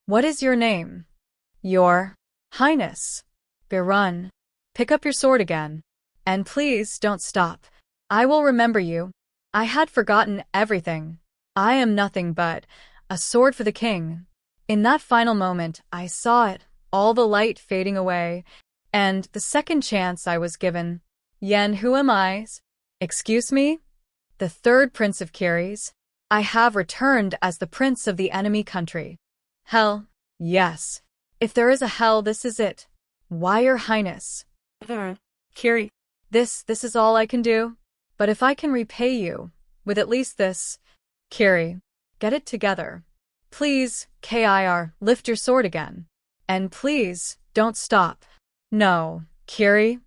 What is your name? Your Highness. Bern, pick up your sword again. And please don't stop. I will remember you. I had forgotten everything. I am nothing but a sword for the king. In that final moment, I saw it, all the light fading away, and the second chance I was given. Yen, who am I? Excuse me? The third prince of Kiris. I have returned as the prince of the enemy country. Hell, yes. If there is a hell, this is it. Why, your highness? Kiri. This is all I can do. But if I can repay you with at least this, Kiri, get it together. Please, Kir, lift your sword again. And please, don't stop. No, Kiri.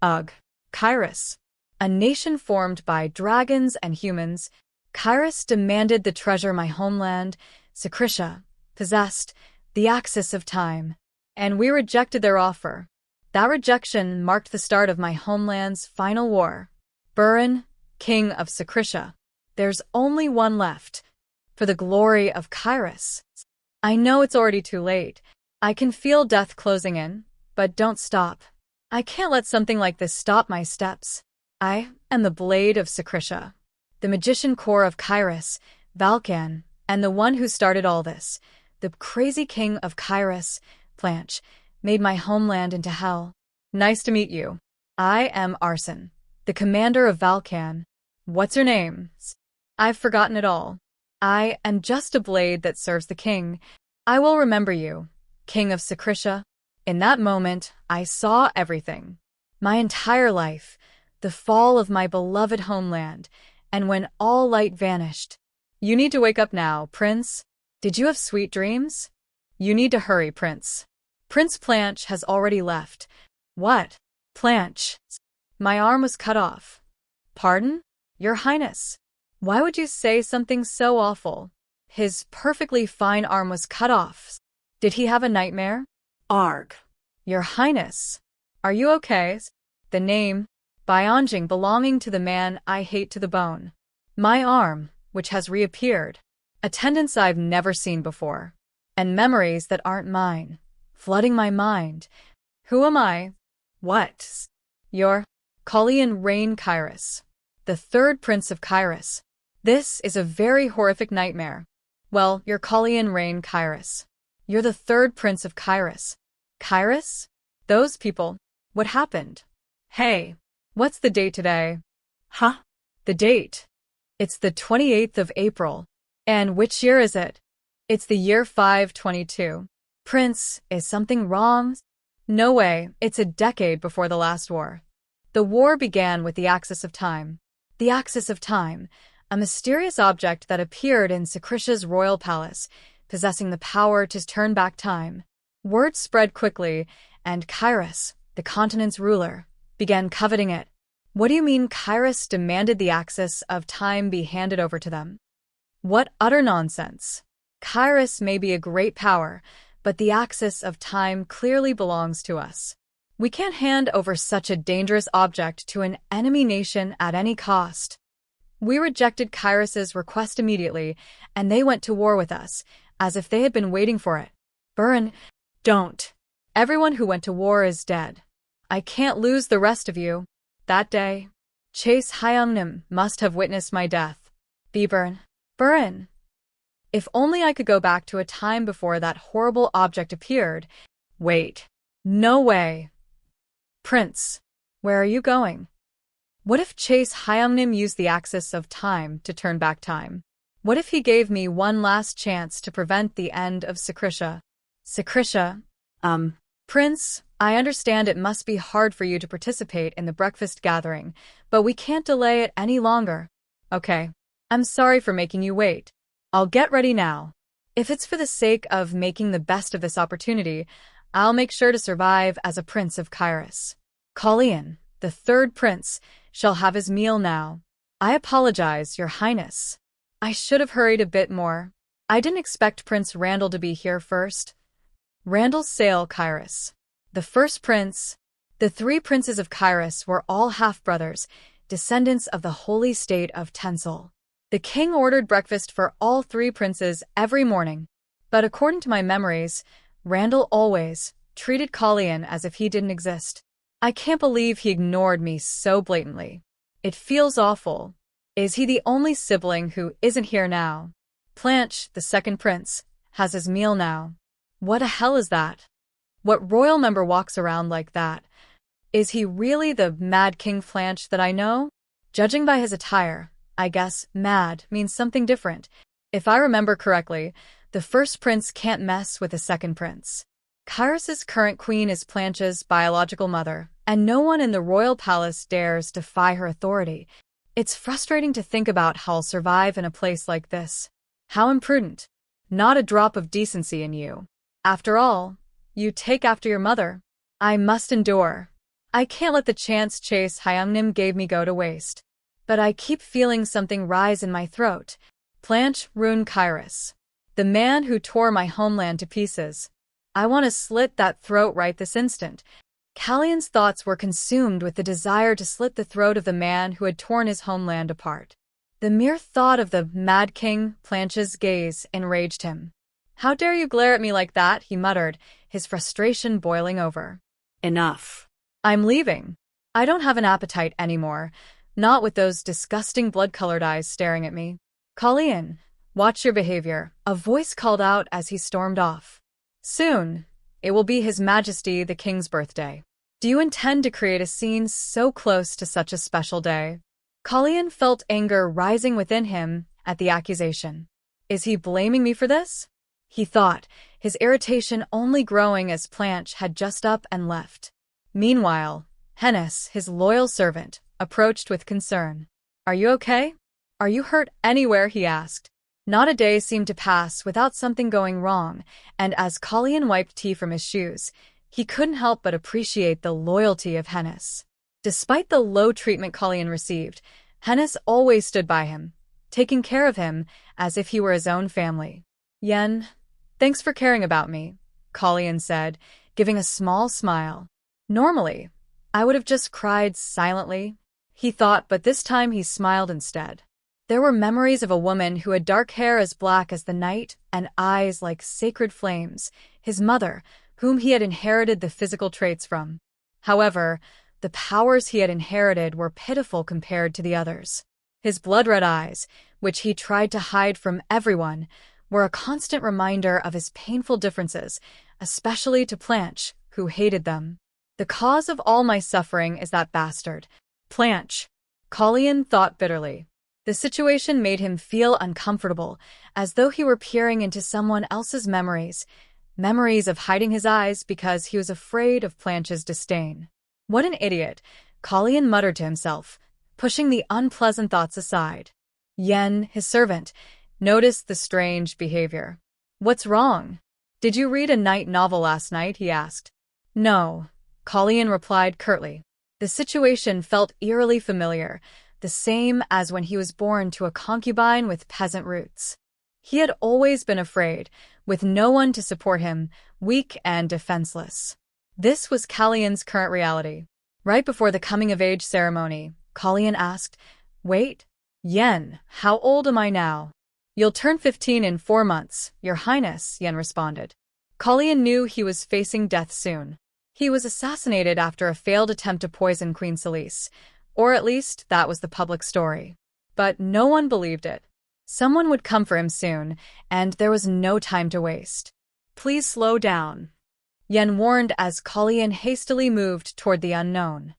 Ugh. Kiris. A nation formed by dragons and humans, Kiris demanded the treasure my homeland, Sakrisha, possessed, the axis of time. And we rejected their offer. That rejection marked the start of my homeland's final war. Bern, king of Sakrisha. There's only one left. For the glory of Kiris. I know it's already too late. I can feel death closing in, but don't stop. I can't let something like this stop my steps. I am the blade of Sakrisha, the magician core of Kiris, Valkan, and the one who started all this, the crazy king of Kiris, Planche, made my homeland into hell. Nice to meet you. I am Arson, the commander of Valkan. What's your name? I've forgotten it all. I am just a blade that serves the king. I will remember you, king of Sakrisha. In that moment, I saw everything. My entire life, the fall of my beloved homeland, and when all light vanished. You need to wake up now, Prince. Did you have sweet dreams? You need to hurry, Prince. Prince Planche has already left. What? Planche. My arm was cut off. Pardon? Your Highness. Why would you say something so awful? His perfectly fine arm was cut off. Did he have a nightmare? Arg. Your Highness. Are you okay? The name, Byonjing, belonging to the man I hate to the bone. My arm, which has reappeared. Attendants I've never seen before. And memories that aren't mine, flooding my mind. Who am I? What? Your Kalian Reign Kiris, the third prince of Kiris. This is a very horrific nightmare. Well, you're Kalian Reign Kiris. You're the third prince of Kiris. Kiris? Those people. What happened? Hey, what's the date today? Huh? The date. It's the 28th of April. And which year is it? It's the year 522. Prince, is something wrong? No way, it's a decade before the last war. The war began with the axis of time. The axis of time, a mysterious object that appeared in Sakrisha's royal palace, possessing the power to turn back time. Word spread quickly, and Kiris, the continent's ruler, began coveting it. What do you mean Kiris demanded the axis of time be handed over to them? What utter nonsense. Kiris may be a great power, but the axis of time clearly belongs to us. We can't hand over such a dangerous object to an enemy nation at any cost. We rejected Kiris's request immediately, and they went to war with us, as if they had been waiting for it. Bern, don't. Everyone who went to war is dead. I can't lose the rest of you. That day, Chase Hyungnim must have witnessed my death. Bern. If only I could go back to a time before that horrible object appeared. Wait. No way. Prince, where are you going? What if Chase Hyungnim used the axis of time to turn back time? What if he gave me one last chance to prevent the end of Sakrisha? Sakrisha? Prince, I understand it must be hard for you to participate in the breakfast gathering, but we can't delay it any longer. Okay. I'm sorry for making you wait. I'll get ready now. If it's for the sake of making the best of this opportunity, I'll make sure to survive as a prince of Kiris. Kalian, the third prince, shall have his meal now. I apologize, Your Highness. I should have hurried a bit more. I didn't expect Prince Randall to be here first. Randall Sale Kiris. The first prince. The three princes of Kiris were all half-brothers, descendants of the holy state of Tensel. The king ordered breakfast for all three princes every morning. But according to my memories, Randall always treated Kalian as if he didn't exist. I can't believe he ignored me so blatantly. It feels awful. Is he the only sibling who isn't here now? Planche, the second prince, has his meal now. What the hell is that? What royal member walks around like that? Is he really the Mad King Planche that I know? Judging by his attire, I guess mad means something different. If I remember correctly, the first prince can't mess with the second prince. Kyrus's current queen is Planche's biological mother, and no one in the royal palace dares defy her authority. It's frustrating to think about how I'll survive in a place like this. How imprudent. Not a drop of decency in you. After all, you take after your mother. I must endure. I can't let the chance chase Hyunnim gave me go to waste. But I keep feeling something rise in my throat. Planche ruined Kyrus, the man who tore my homeland to pieces. I want to slit that throat right this instant. Kalian's thoughts were consumed with the desire to slit the throat of the man who had torn his homeland apart. The mere thought of the Mad King Planche's gaze enraged him. "How dare you glare at me like that?" he muttered, his frustration boiling over. Enough. "I'm leaving. I don't have an appetite anymore, not with those disgusting blood-colored eyes staring at me." "Kalian, watch your behavior," a voice called out as he stormed off. "Soon, it will be His Majesty the King's birthday. Do you intend to create a scene so close to such a special day?" Kalian felt anger rising within him at the accusation. Is he blaming me for this? He thought, his irritation only growing as Planche had just up and left. Meanwhile, Hennis, his loyal servant, approached with concern. "Are you okay? Are you hurt anywhere?" he asked. Not a day seemed to pass without something going wrong, and as Kalian wiped tea from his shoes, he couldn't help but appreciate the loyalty of Hennis. Despite the low treatment Kalian received, Hennis always stood by him, taking care of him as if he were his own family. "Yen, thanks for caring about me," Kalian said, giving a small smile. Normally, I would have just cried silently, he thought, but this time he smiled instead. There were memories of a woman who had dark hair as black as the night and eyes like sacred flames, his mother, whom he had inherited the physical traits from. However, the powers he had inherited were pitiful compared to the others. His blood-red eyes, which he tried to hide from everyone, were a constant reminder of his painful differences, especially to Planche, who hated them. "The cause of all my suffering is that bastard, Planche," Kalian thought bitterly. The situation made him feel uncomfortable, as though he were peering into someone else's memories of hiding his eyes because he was afraid of Planche's disdain. What an idiot, Kalian muttered to himself, pushing the unpleasant thoughts aside. Yen, his servant, noticed the strange behavior. "What's wrong? Did you read a night novel last night?" he asked. "No," Kalian replied curtly. The situation felt eerily familiar, the same as when he was born to a concubine with peasant roots. He had always been afraid, with no one to support him, weak and defenseless. This was Kalian's current reality. Right before the coming-of-age ceremony, Kalian asked, "Wait, Yen, how old am I now?" "You'll turn 15 in 4 months, Your Highness," Yen responded. Kalian knew he was facing death soon. He was assassinated after a failed attempt to poison Queen Celise, or at least that was the public story. But no one believed it. Someone would come for him soon, and there was no time to waste. "Please slow down," Yen warned as Kalian hastily moved toward the unknown.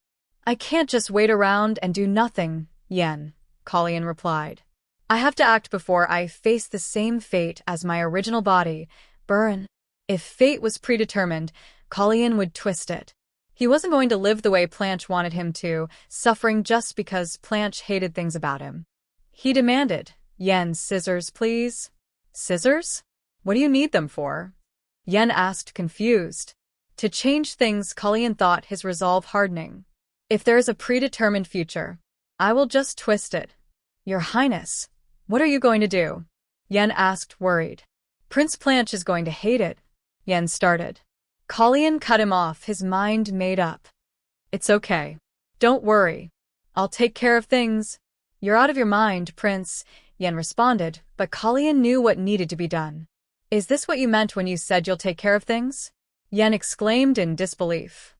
"I can't just wait around and do nothing, Yen," Kalian replied. "I have to act before I face the same fate as my original body, Bern." If fate was predetermined, Kalian would twist it. He wasn't going to live the way Planche wanted him to, suffering just because Planche hated things about him. He demanded, "Yen, scissors, please." "Scissors? What do you need them for?" Yen asked, confused. To change things, Kalian thought, his resolve hardening. "If there is a predetermined future, I will just twist it." "Your Highness, what are you going to do?" Yen asked, worried. "Prince Planche is going to hate it," Yen started. Kalian cut him off, his mind made up. "It's okay. Don't worry. I'll take care of things." "You're out of your mind, Prince," Yen responded, but Kalian knew what needed to be done. Is this what you meant when you said you'll take care of things? Yen exclaimed in disbelief.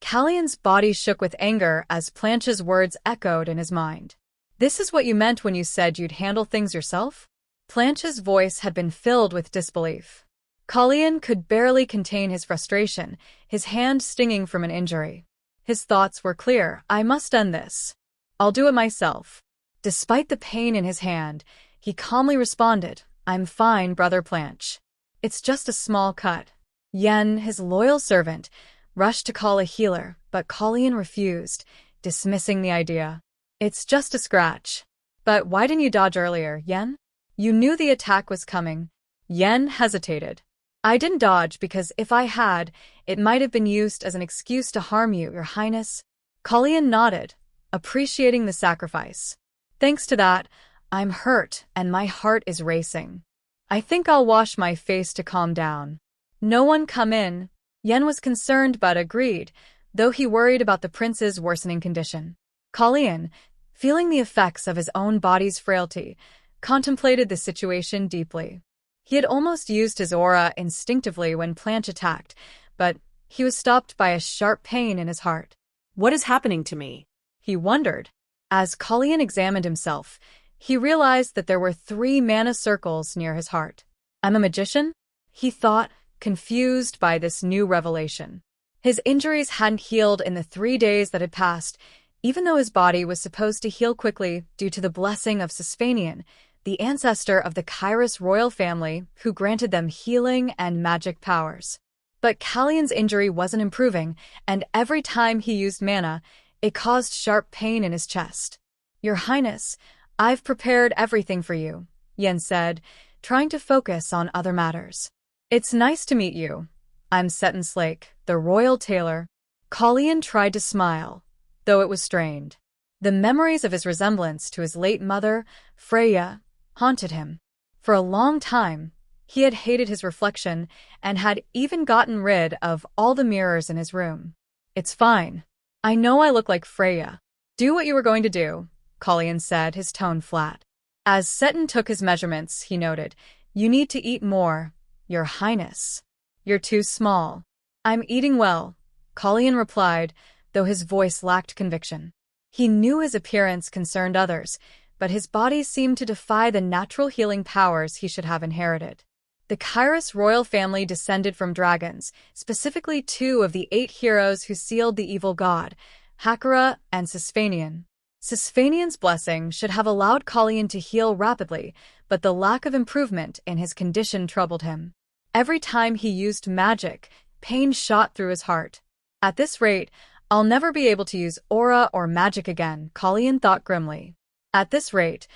Kalian's body shook with anger as Planche's words echoed in his mind. This is what you meant when you said you'd handle things yourself? Planche's voice had been filled with disbelief. Kalian could barely contain his frustration, his hand stinging from an injury. His thoughts were clear. I must end this. I'll do it myself. Despite the pain in his hand, he calmly responded, I'm fine, Brother Planche. It's just a small cut. Yen, his loyal servant, rushed to call a healer, but Kalian refused, dismissing the idea. It's just a scratch. But why didn't you dodge earlier, Yen? You knew the attack was coming. Yen hesitated. I didn't dodge because if I had, it might have been used as an excuse to harm you, Your Highness. Kalian nodded, appreciating the sacrifice. Thanks to that, I'm hurt and my heart is racing. I think I'll wash my face to calm down. No one come in. Yen was concerned but agreed, though he worried about the prince's worsening condition. Kalian, feeling the effects of his own body's frailty, contemplated the situation deeply. He had almost used his aura instinctively when Planche attacked, but he was stopped by a sharp pain in his heart. What is happening to me? He wondered. As Kalian examined himself, he realized that there were 3 mana circles near his heart. I'm a magician? He thought, confused by this new revelation. His injuries hadn't healed in the 3 days that had passed, even though his body was supposed to heal quickly due to the blessing of Sisfanian, the ancestor of the Kairos royal family who granted them healing and magic powers. But Kalian's injury wasn't improving, and every time he used mana, it caused sharp pain in his chest. Your Highness, I've prepared everything for you, Yen said, trying to focus on other matters. It's nice to meet you. I'm Seton Slake, the royal tailor. Kalian tried to smile, though it was strained. The memories of his resemblance to his late mother, Freya, haunted him. For a long time, he had hated his reflection and had even gotten rid of all the mirrors in his room. It's fine. I know I look like Freya. Do what you were going to do, Kalian said, his tone flat. As Seton took his measurements, he noted, You need to eat more, Your Highness. You're too small. I'm eating well, Kalian replied, though his voice lacked conviction. He knew his appearance concerned others, but his body seemed to defy the natural healing powers he should have inherited. The Kairos royal family descended from dragons, specifically 2 of the 8 heroes who sealed the evil god, Hakura and Sisfanian. Sisfanian's blessing should have allowed Kalian to heal rapidly, but the lack of improvement in his condition troubled him. Every time he used magic, pain shot through his heart. At this rate, I'll never be able to use aura or magic again, Kalian thought grimly. At this rate,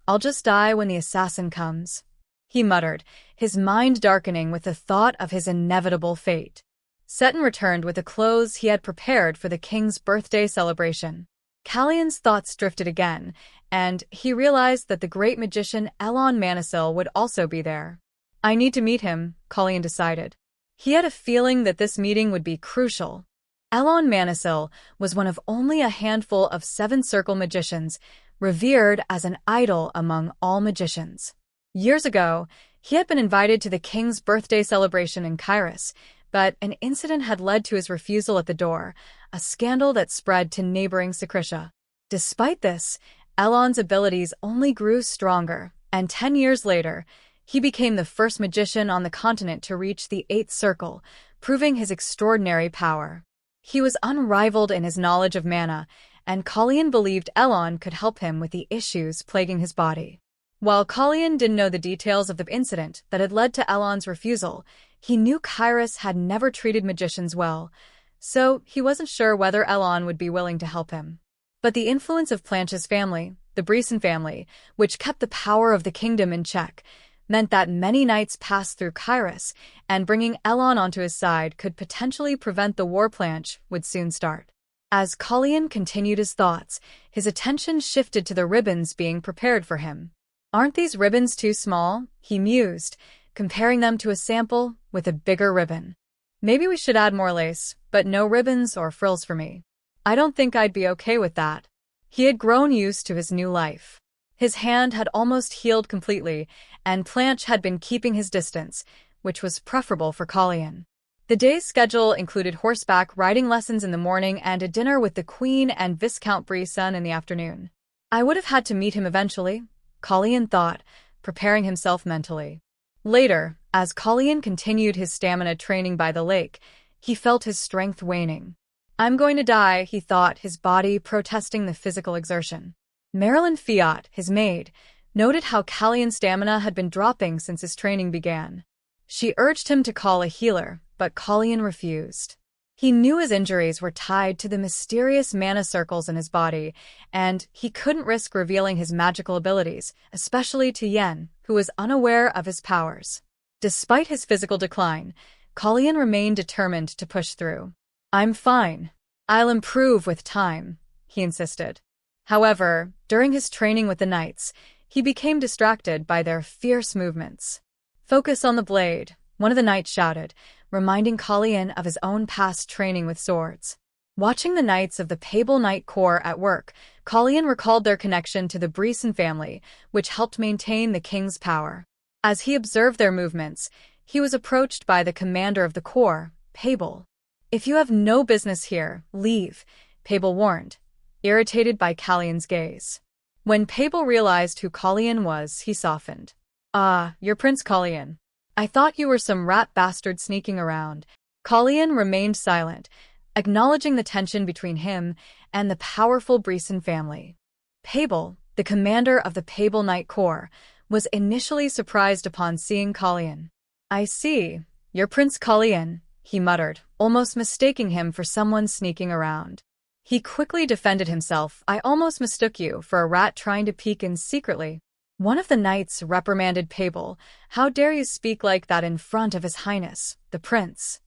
I'll just die when the assassin comes, he muttered, his mind darkening with the thought of his inevitable fate. Seton returned with the clothes he had prepared for the king's birthday celebration. Kalian's thoughts drifted again, and he realized that the great magician Elon Manisil would also be there. I need to meet him, Kalian decided. He had a feeling that this meeting would be crucial. Elon Manisil was one of only a handful of 7-circle magicians, revered as an idol among all magicians. Years ago, he had been invited to the king's birthday celebration in Kairos, but an incident had led to his refusal at the door, a scandal that spread to neighboring Sakrisha. Despite this, Elon's abilities only grew stronger, and 10 years later, he became the first magician on the continent to reach the 8th circle, proving his extraordinary power. He was unrivaled in his knowledge of mana, and Kalian believed Elon could help him with the issues plaguing his body. While Kalian didn't know the details of the incident that had led to Elon's refusal, he knew Kairos had never treated magicians well, so he wasn't sure whether Elon would be willing to help him. But the influence of Planche's family, the Bresson family, which kept the power of the kingdom in check, meant that many nights passed through Kairos, and bringing Elon onto his side could potentially prevent the war Planche would soon start. As Kalian continued his thoughts, his attention shifted to the ribbons being prepared for him. Aren't these ribbons too small? He mused, comparing them to a sample with a bigger ribbon. Maybe we should add more lace, but no ribbons or frills for me. I don't think I'd be okay with that. He had grown used to his new life. His hand had almost healed completely, and Planche had been keeping his distance, which was preferable for Kalian. The day's schedule included horseback riding lessons in the morning and a dinner with the Queen and Viscount Brisson in the afternoon. I would have had to meet him eventually, Kalian thought, preparing himself mentally. Later, as Kalian continued his stamina training by the lake, he felt his strength waning. I'm going to die, he thought, his body protesting the physical exertion. Marilyn Fiat, his maid, noted how Kalian's stamina had been dropping since his training began. She urged him to call a healer, but Kalian refused. He knew his injuries were tied to the mysterious mana circles in his body, and he couldn't risk revealing his magical abilities, especially to Yen, who was unaware of his powers. Despite his physical decline, Kalian remained determined to push through. I'm fine. I'll improve with time, he insisted. However, during his training with the knights, he became distracted by their fierce movements. Focus on the blade, one of the knights shouted, reminding Kalian of his own past training with swords. Watching the knights of the Pable Knight Corps at work, Kalian recalled their connection to the Brisson family, which helped maintain the king's power. As he observed their movements, he was approached by the commander of the corps, Pable. If you have no business here, leave, Pable warned, irritated by Kalian's gaze. When Pable realized who Kalian was, he softened. Ah, you're Prince Kalian. I thought you were some rat bastard sneaking around. Kalian remained silent, acknowledging the tension between him and the powerful Brisson family. Pable, the commander of the Pable Knight Corps, was initially surprised upon seeing Kalian. I see, you're Prince Kalian, he muttered, almost mistaking him for someone sneaking around. He quickly defended himself. I almost mistook you for a rat trying to peek in secretly. One of the knights reprimanded Pable. How dare you speak like that in front of His Highness, the prince?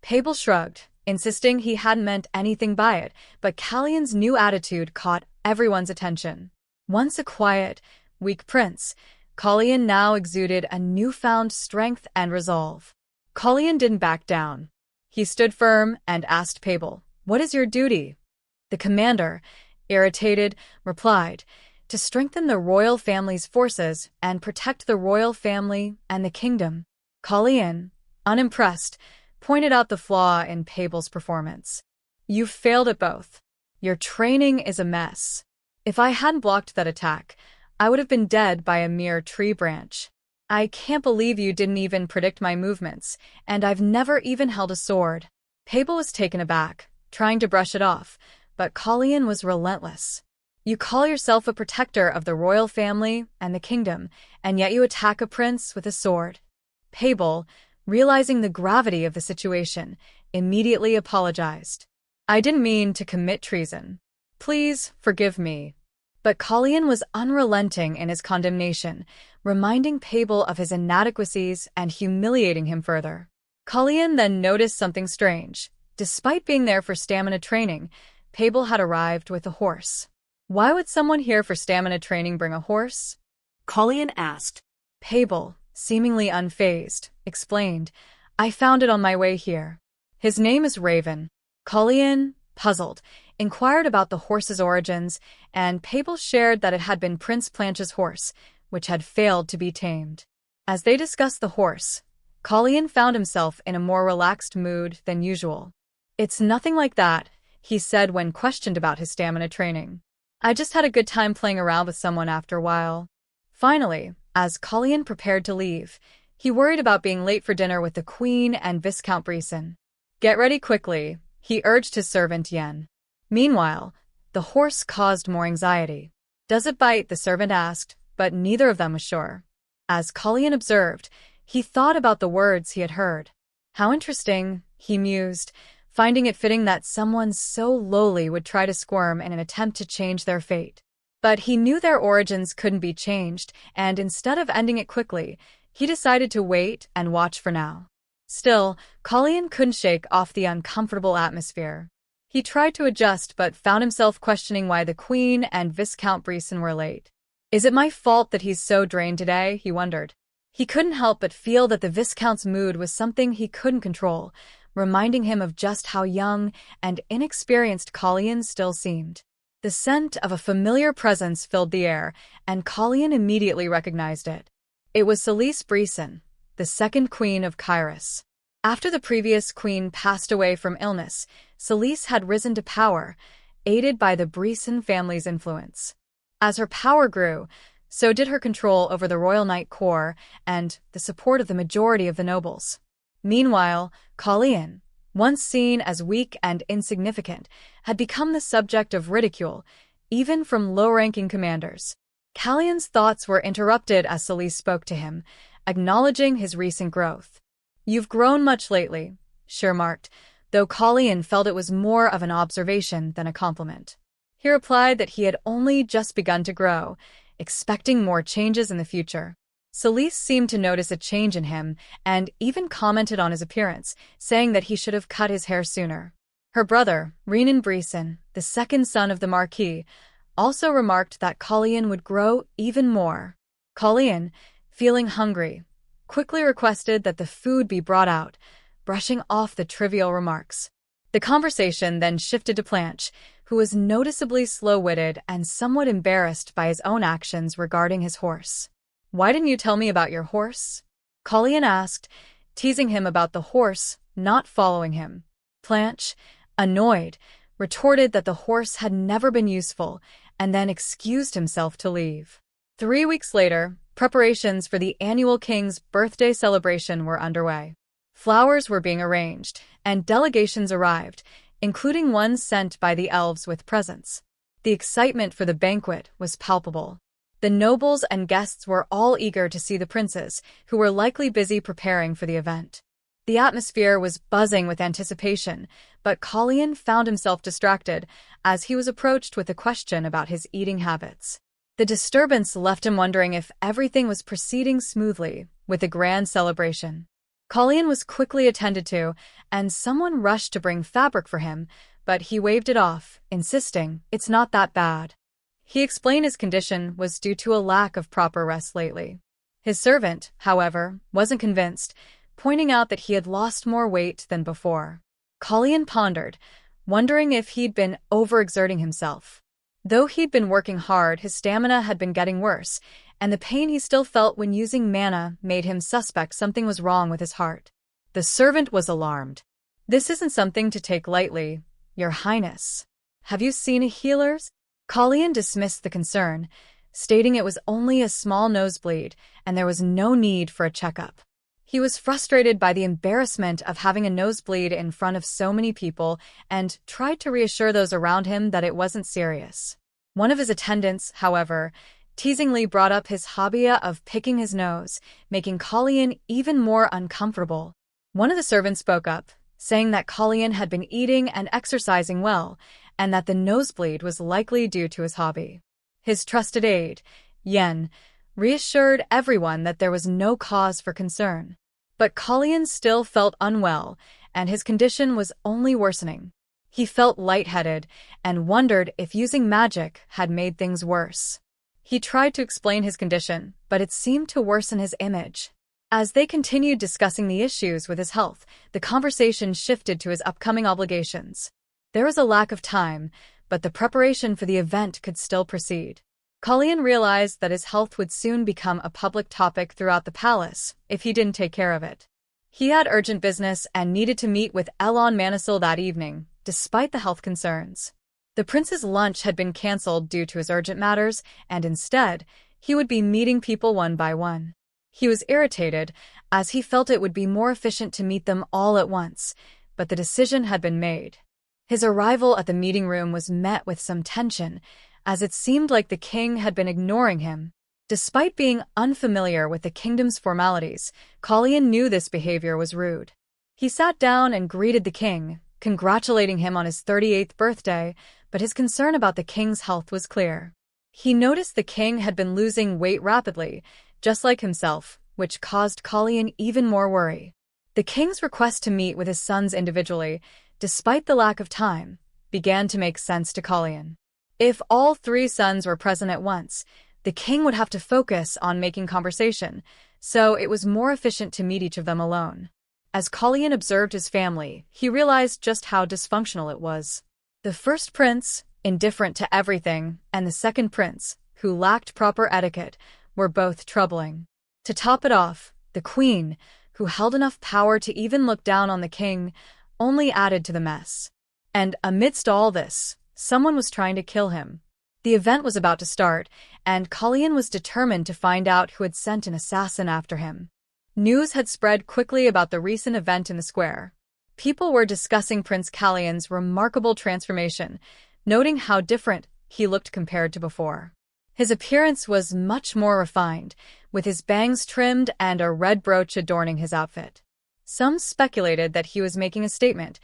Pable shrugged, insisting he hadn't meant anything by it, but Kalian's new attitude caught everyone's attention. Once a quiet, weak prince, Kalian now exuded a newfound strength and resolve. Kalian didn't back down. He stood firm and asked Pable, "What is your duty?" The commander, irritated, replied, "To strengthen the royal family's forces and protect the royal family and the kingdom." Kalian, unimpressed, pointed out the flaw in Pable's performance. "You've failed at both. Your training is a mess. If I hadn't blocked that attack, I would have been dead by a mere tree branch. I can't believe you didn't even predict my movements, and I've never even held a sword." Pable was taken aback, trying to brush it off, but Kalian was relentless. "You call yourself a protector of the royal family and the kingdom, and yet you attack a prince with a sword." Pable, realizing the gravity of the situation, immediately apologized. "I didn't mean to commit treason. Please forgive me." But Kalian was unrelenting in his condemnation, reminding Pable of his inadequacies and humiliating him further. Kalian then noticed something strange. Despite being there for stamina training, Pable had arrived with a horse. Why would someone here for stamina training bring a horse? Kalian asked. Pable, seemingly unfazed, explained, "I found it on my way here. His name is Raven." Kalian, puzzled, inquired about the horse's origins, and Pable shared that it had been Prince Planche's horse, which had failed to be tamed. As they discussed the horse, Kalian found himself in a more relaxed mood than usual. "It's nothing like that," he said when questioned about his stamina training. "I just had a good time playing around with someone after a while." Finally, as Kalian prepared to leave, he worried about being late for dinner with the Queen and Viscount Brisson. "Get ready quickly," he urged his servant Yen. Meanwhile, the horse caused more anxiety. "Does it bite?" the servant asked, but neither of them was sure. As Kalian observed, he thought about the words he had heard. How interesting, he mused, finding it fitting that someone so lowly would try to squirm in an attempt to change their fate. But he knew their origins couldn't be changed, and instead of ending it quickly, he decided to wait and watch for now. Still, Kalian couldn't shake off the uncomfortable atmosphere. He tried to adjust but found himself questioning why the Queen and Viscount Brisson were late. "Is it my fault that he's so drained today?" he wondered. He couldn't help but feel that the Viscount's mood was something he couldn't control, reminding him of just how young and inexperienced Kalian still seemed. The scent of a familiar presence filled the air, and Kalian immediately recognized it. It was Celise Bryson, the second queen of Kyrus. After the previous queen passed away from illness, Celise had risen to power, aided by the Bryson family's influence. As her power grew, so did her control over the royal knight corps and the support of the majority of the nobles. Meanwhile, Kalian, once seen as weak and insignificant, had become the subject of ridicule, even from low-ranking commanders. Kalian's thoughts were interrupted as Celise spoke to him, acknowledging his recent growth. "You've grown much lately," she remarked, though Kalian felt it was more of an observation than a compliment. He replied that he had only just begun to grow, expecting more changes in the future. Celise seemed to notice a change in him and even commented on his appearance, saying that he should have cut his hair sooner. Her brother, Renan Bryson, the second son of the Marquis, also remarked that Kalian would grow even more. Kalian, feeling hungry, quickly requested that the food be brought out, brushing off the trivial remarks. The conversation then shifted to Planche, who was noticeably slow-witted and somewhat embarrassed by his own actions regarding his horse. "Why didn't you tell me about your horse?" Kalian asked, teasing him about the horse not following him. Planche, annoyed, retorted that the horse had never been useful, and then excused himself to leave. 3 weeks later, preparations for the annual king's birthday celebration were underway. Flowers were being arranged, and delegations arrived, including one sent by the elves with presents. The excitement for the banquet was palpable. The nobles and guests were all eager to see the princes, who were likely busy preparing for the event. The atmosphere was buzzing with anticipation, but Kalian found himself distracted as he was approached with a question about his eating habits. The disturbance left him wondering if everything was proceeding smoothly with the grand celebration. Kalian was quickly attended to, and someone rushed to bring fabric for him, but he waved it off, insisting, "It's not that bad." He explained his condition was due to a lack of proper rest lately. His servant, however, wasn't convinced, pointing out that he had lost more weight than before. Kalian pondered, wondering if he'd been overexerting himself. Though he'd been working hard, his stamina had been getting worse, and the pain he still felt when using mana made him suspect something was wrong with his heart. The servant was alarmed. "This isn't something to take lightly, Your Highness. Have you seen a healer?" Kalian dismissed the concern, stating it was only a small nosebleed and there was no need for a checkup. He was frustrated by the embarrassment of having a nosebleed in front of so many people and tried to reassure those around him that it wasn't serious. One of his attendants, however, teasingly brought up his hobby of picking his nose, making Kalian even more uncomfortable. One of the servants spoke up, saying that Kalian had been eating and exercising well, and that the nosebleed was likely due to his hobby. His trusted aide, Yen, reassured everyone that there was no cause for concern. But Kalian still felt unwell, and his condition was only worsening. He felt lightheaded and wondered if using magic had made things worse. He tried to explain his condition, but it seemed to worsen his image. As they continued discussing the issues with his health, the conversation shifted to his upcoming obligations. There was a lack of time, but the preparation for the event could still proceed. Kalian realized that his health would soon become a public topic throughout the palace if he didn't take care of it. He had urgent business and needed to meet with Elon Manisil that evening, despite the health concerns. The prince's lunch had been cancelled due to his urgent matters, and instead, he would be meeting people one by one. He was irritated, as he felt it would be more efficient to meet them all at once, but the decision had been made. His arrival at the meeting room was met with some tension, as it seemed like the king had been ignoring him. Despite being unfamiliar with the kingdom's formalities, Kalian knew this behavior was rude. He sat down and greeted the king, congratulating him on his 38th birthday, but his concern about the king's health was clear. He noticed the king had been losing weight rapidly, just like himself, which caused Kalian even more worry. The king's request to meet with his sons individually, despite the lack of time, began to make sense to Kalian. If all 3 sons were present at once, the king would have to focus on making conversation, so it was more efficient to meet each of them alone. As Kalian observed his family, he realized just how dysfunctional it was. The first prince, indifferent to everything, and the second prince, who lacked proper etiquette, were both troubling. To top it off, the queen, who held enough power to even look down on the king, only added to the mess. And amidst all this, someone was trying to kill him. The event was about to start, and Kalian was determined to find out who had sent an assassin after him. News had spread quickly about the recent event in the square. People were discussing Prince Kalian's remarkable transformation, noting how different he looked compared to before. His appearance was much more refined, with his bangs trimmed and a red brooch adorning his outfit. Some speculated that he was making a statement,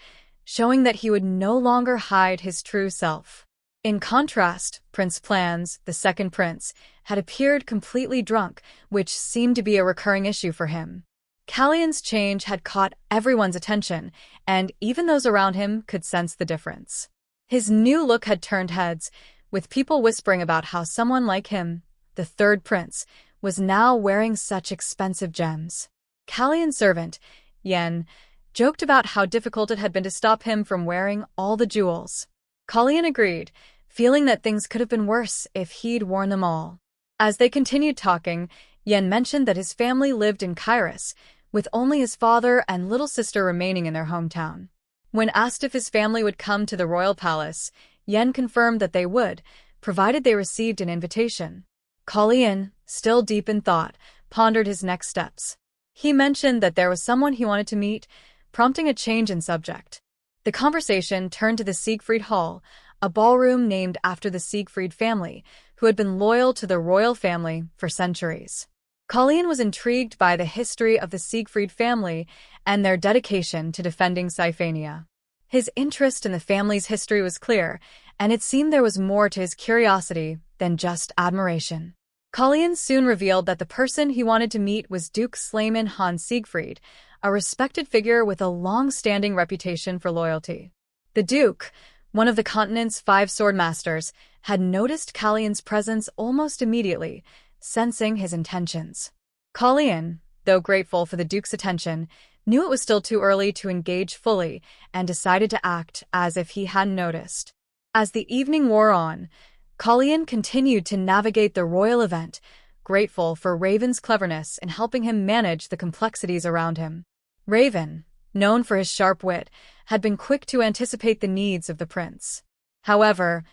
showing that he would no longer hide his true self. In contrast, Prince Plans, the second prince, had appeared completely drunk, which seemed to be a recurring issue for him. Kalian's change had caught everyone's attention, and even those around him could sense the difference. His new look had turned heads, with people whispering about how someone like him, the third prince, was now wearing such expensive gems. Kalian's servant, Yen, joked about how difficult it had been to stop him from wearing all the jewels. Kalian agreed, feeling that things could have been worse if he'd worn them all. As they continued talking, Yen mentioned that his family lived in Kairos, with only his father and little sister remaining in their hometown. When asked if his family would come to the royal palace, Yen confirmed that they would, provided they received an invitation. Kalian, still deep in thought, pondered his next steps. He mentioned that there was someone he wanted to meet, prompting a change in subject. The conversation turned to the Siegfried Hall, a ballroom named after the Siegfried family, who had been loyal to the royal family for centuries. Kalian was intrigued by the history of the Siegfried family and their dedication to defending Siphania. His interest in the family's history was clear, and it seemed there was more to his curiosity than just admiration. Kalian soon revealed that the person he wanted to meet was Duke Slayman Hans Siegfried, a respected figure with a long-standing reputation for loyalty. The Duke, one of the continent's 5 sword masters, had noticed Kalian's presence almost immediately, sensing his intentions. Kalian, though grateful for the Duke's attention, knew it was still too early to engage fully and decided to act as if he hadn't noticed. As the evening wore on, Kalian continued to navigate the royal event, grateful for Raven's cleverness in helping him manage the complexities around him. Raven, known for his sharp wit, had been quick to anticipate the needs of the prince. However,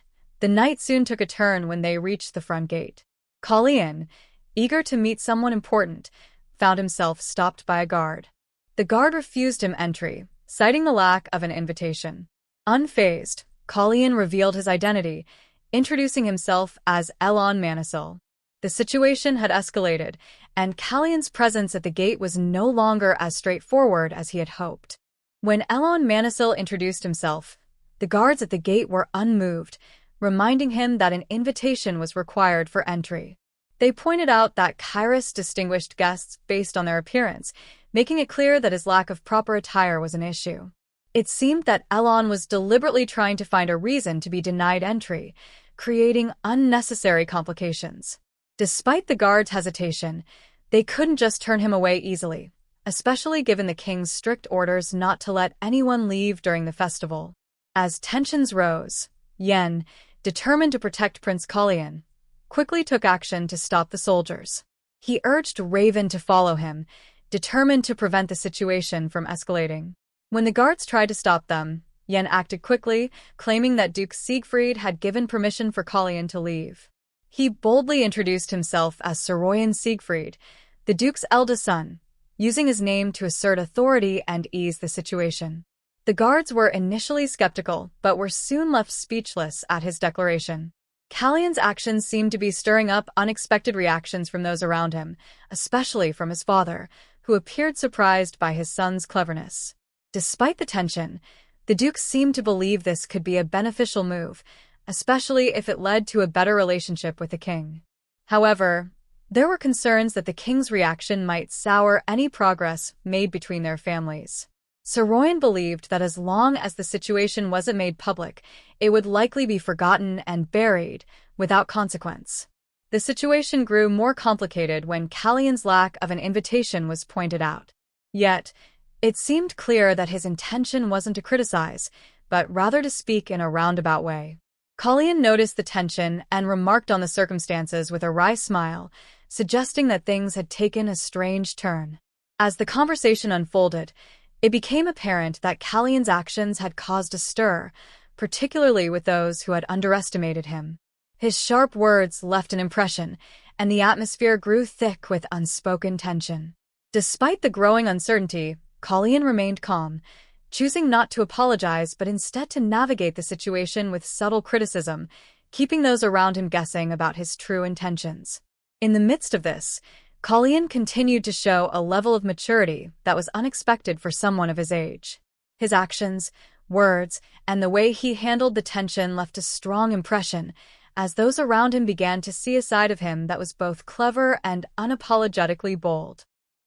the night soon took a turn when they reached the front gate. Kalian, eager to meet someone important, found himself stopped by a guard. The guard refused him entry, citing the lack of an invitation. Unfazed, Kalian revealed his identity, introducing himself as Elon Manisil. The situation had escalated, and Kalian's presence at the gate was no longer as straightforward as he had hoped. When Elon Manisil introduced himself, the guards at the gate were unmoved, reminding him that an invitation was required for entry. They pointed out that Kairos distinguished guests based on their appearance, making it clear that his lack of proper attire was an issue. It seemed that Elon was deliberately trying to find a reason to be denied entry, creating unnecessary complications. Despite the guards' hesitation, they couldn't just turn him away easily, especially given the king's strict orders not to let anyone leave during the festival. As tensions rose, Yen, determined to protect Prince Kalian, quickly took action to stop the soldiers. He urged Raven to follow him, determined to prevent the situation from escalating. When the guards tried to stop them, Yen acted quickly, claiming that Duke Siegfried had given permission for Kalian to leave. He boldly introduced himself as Soroyan Siegfried, the Duke's eldest son, using his name to assert authority and ease the situation. The guards were initially skeptical, but were soon left speechless at his declaration. Kalian's actions seemed to be stirring up unexpected reactions from those around him, especially from his father, who appeared surprised by his son's cleverness. Despite the tension, the Duke seemed to believe this could be a beneficial move, especially if it led to a better relationship with the king. However, there were concerns that the king's reaction might sour any progress made between their families. Soroyan believed that as long as the situation wasn't made public, it would likely be forgotten and buried without consequence. The situation grew more complicated when Kalian's lack of an invitation was pointed out. Yet, it seemed clear that his intention wasn't to criticize, but rather to speak in a roundabout way. Kalian noticed the tension and remarked on the circumstances with a wry smile, suggesting that things had taken a strange turn. As the conversation unfolded, it became apparent that Kalian's actions had caused a stir, particularly with those who had underestimated him. His sharp words left an impression, and the atmosphere grew thick with unspoken tension. Despite the growing uncertainty, Kalian remained calm, choosing not to apologize but instead to navigate the situation with subtle criticism, keeping those around him guessing about his true intentions. In the midst of this, Kalian continued to show a level of maturity that was unexpected for someone of his age. His actions, words, and the way he handled the tension left a strong impression, as those around him began to see a side of him that was both clever and unapologetically bold.